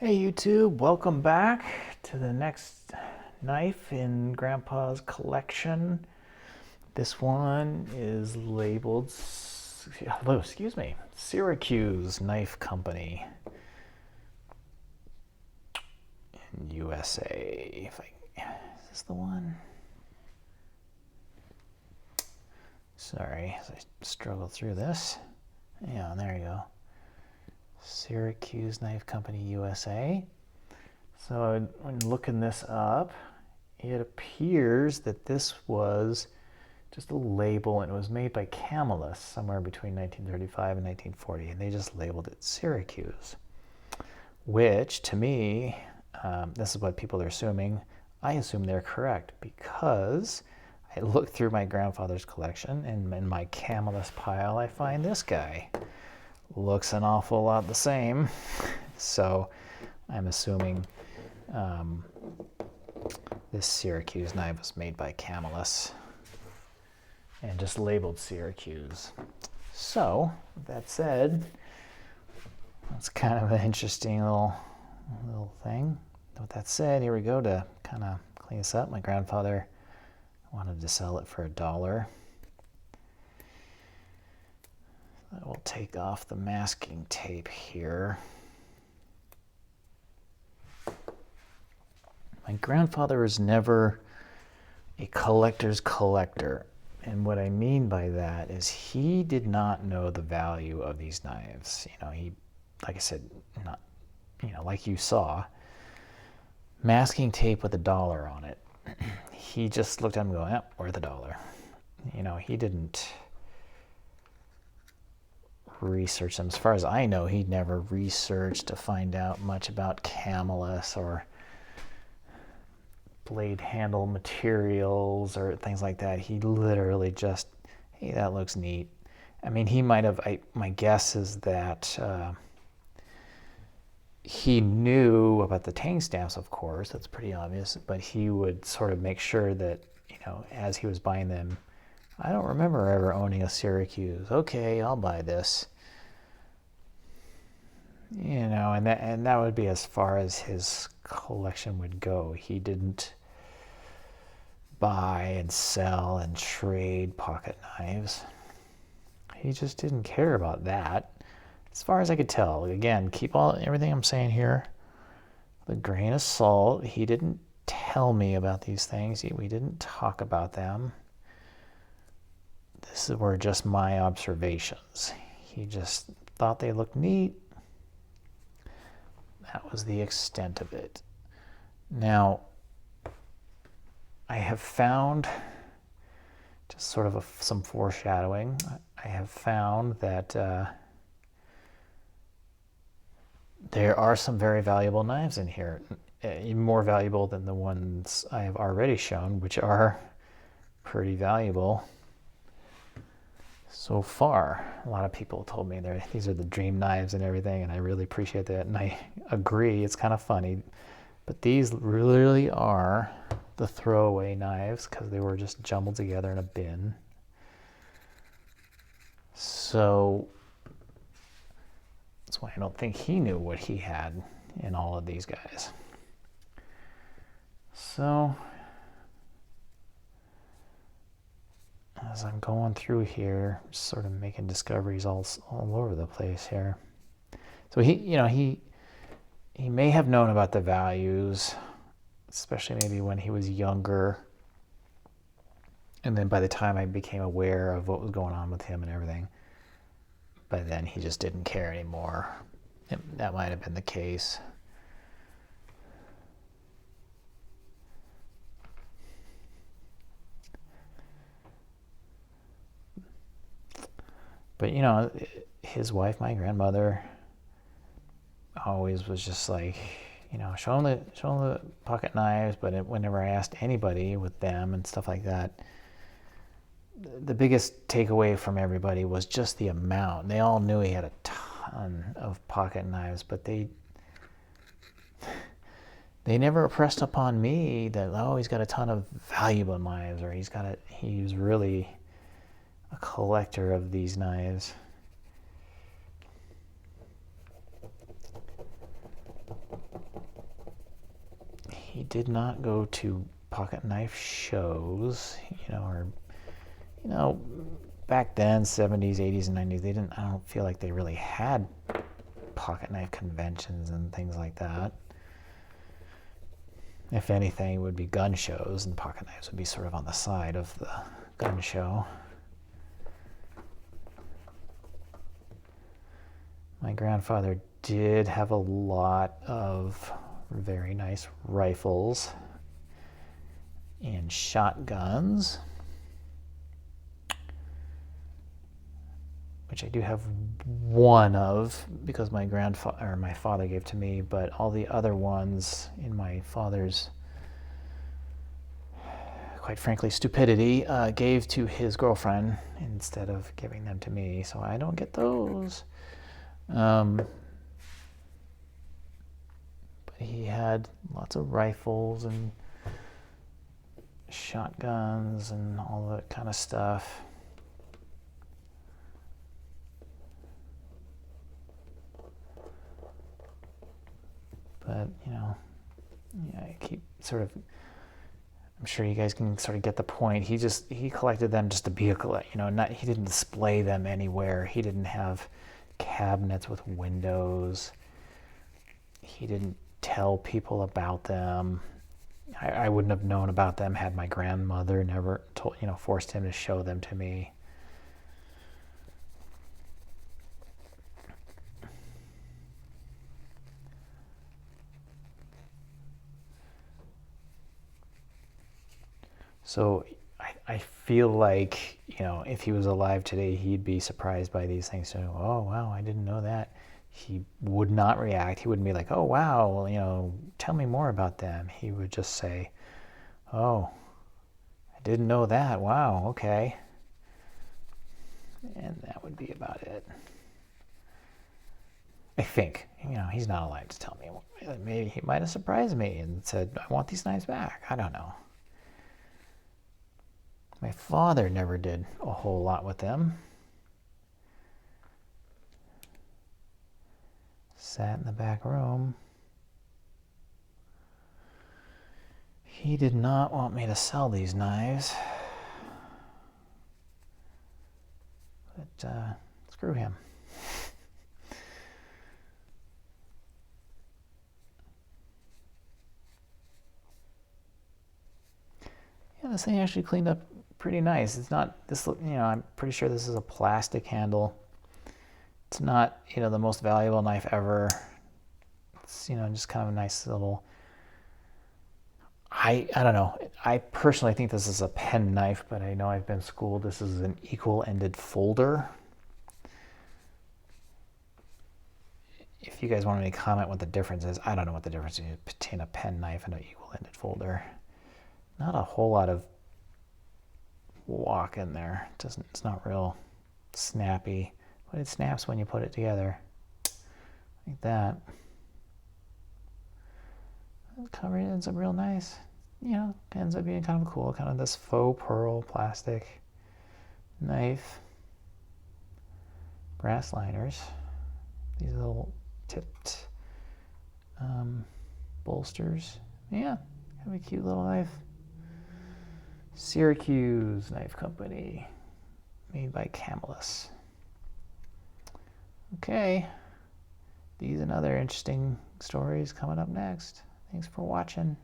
Hey YouTube, welcome back to the next knife in Grandpa's collection. This one is labeled, Syracuse Knife Company in USA. Is this the one? Sorry, as I struggle through this. Yeah, there you go. Syracuse Knife Company USA. So when looking this up, it appears that this was just a label, and it was made by Camillus somewhere between 1935 and 1940, and they just labeled it Syracuse, which to me, this is what people are assuming. I assume they're correct because I looked through my grandfather's collection, and in my Camillus pile I find this guy. Looks an awful lot the same, so I'm assuming this Syracuse knife was made by Camillus and just labeled Syracuse. So, with that said, that's kind of an interesting little thing. With that said, here we go to kind of clean this up. My grandfather wanted to sell it for $1. I will take off the masking tape here. My grandfather was never a collector's collector. And what I mean by that is he did not know the value of these knives. He, like I said, not, like you saw, masking tape with $1 on it. He just looked at him and go, worth $1. He didn't research them. As far as I know, he never researched to find out much about Camillus or blade handle materials or things like that. He literally just, hey, that looks neat. I mean, he might have, my guess is that he knew about the tang stamps, of course, that's pretty obvious, but he would sort of make sure that, as he was buying them, I don't remember ever owning a Syracuse. Okay, I'll buy this. And that would be as far as his collection would go. He didn't buy and sell and trade pocket knives. He just didn't care about that, as far as I could tell. Again, keep everything I'm saying here with a grain of salt. He didn't tell me about these things. We didn't talk about them. This were just my observations. He just thought they looked neat. That was the extent of it. Now, I have found, just sort of some foreshadowing, I have found that there are some very valuable knives in here, even more valuable than the ones I have already shown, which are pretty valuable so far. A lot of people told me these are the dream knives and everything, and I really appreciate that, and I agree. It's kind of funny, but these really are the throwaway knives because they were just jumbled together in a bin. So that's why I don't think he knew what he had in all of these guys. So as I'm going through here, sort of making discoveries all over the place here. So he may have known about the values, especially maybe when he was younger. And then by the time I became aware of what was going on with him and everything, by then he just didn't care anymore. That might have been the case. But his wife, my grandmother, always was just like, show him the pocket knives. But whenever I asked anybody with them and stuff like that, the biggest takeaway from everybody was just the amount. They all knew he had a ton of pocket knives, but they never pressed upon me that, oh, he's got a ton of valuable knives, or he's really a collector of these knives. he did not go to Pocketknife shows, or back then, 70s, 80s, and 90s, I don't feel like they really had Pocketknife conventions and things like that. If anything, it would be gun shows, and Pocketknives would be sort of on the side of the gun show. My grandfather did have a lot of very nice rifles and shotguns, which I do have one of because my father gave to me, but all the other ones in my father's, quite frankly, stupidity, gave to his girlfriend instead of giving them to me, so I don't get those. But he had lots of rifles and shotguns and all that kind of stuff. But, I keep sort of, I'm sure you guys can sort of get the point. He collected them just to be a collector, he didn't display them anywhere. He didn't have cabinets with windows. He didn't tell people about them. I wouldn't have known about them had my grandmother never forced him to show them to me. So I feel like, if he was alive today, he'd be surprised by these things. So, oh, wow, I didn't know that. He would not react. He wouldn't be like, oh, wow, well, tell me more about them. He would just say, oh, I didn't know that. Wow, okay. And that would be about it. I think, he's not alive to tell me. Maybe he might have surprised me and said, I want these knives back. I don't know. My father never did a whole lot with them. Sat in the back room. He did not want me to sell these knives. But screw him. Yeah, this thing actually cleaned up pretty nice. It's not this, I'm pretty sure this is a plastic handle. It's not, the most valuable knife ever. It's, just kind of a nice little, I don't know. I personally think this is a pen knife, but I know I've been schooled. This is an equal-ended folder. If you guys want me to comment what the difference is, I don't know what the difference is between a pen knife and an equal-ended folder. Not a whole lot of walk in there. It's not real snappy, but it snaps when you put it together like that. The cover ends up real nice. Ends up being kind of cool, kind of this faux pearl plastic knife. Brass liners. These little tipped bolsters. Yeah, have a cute little knife. Syracuse Knife Company, made by Camillus. Okay, these and other interesting stories coming up next. Thanks for watching.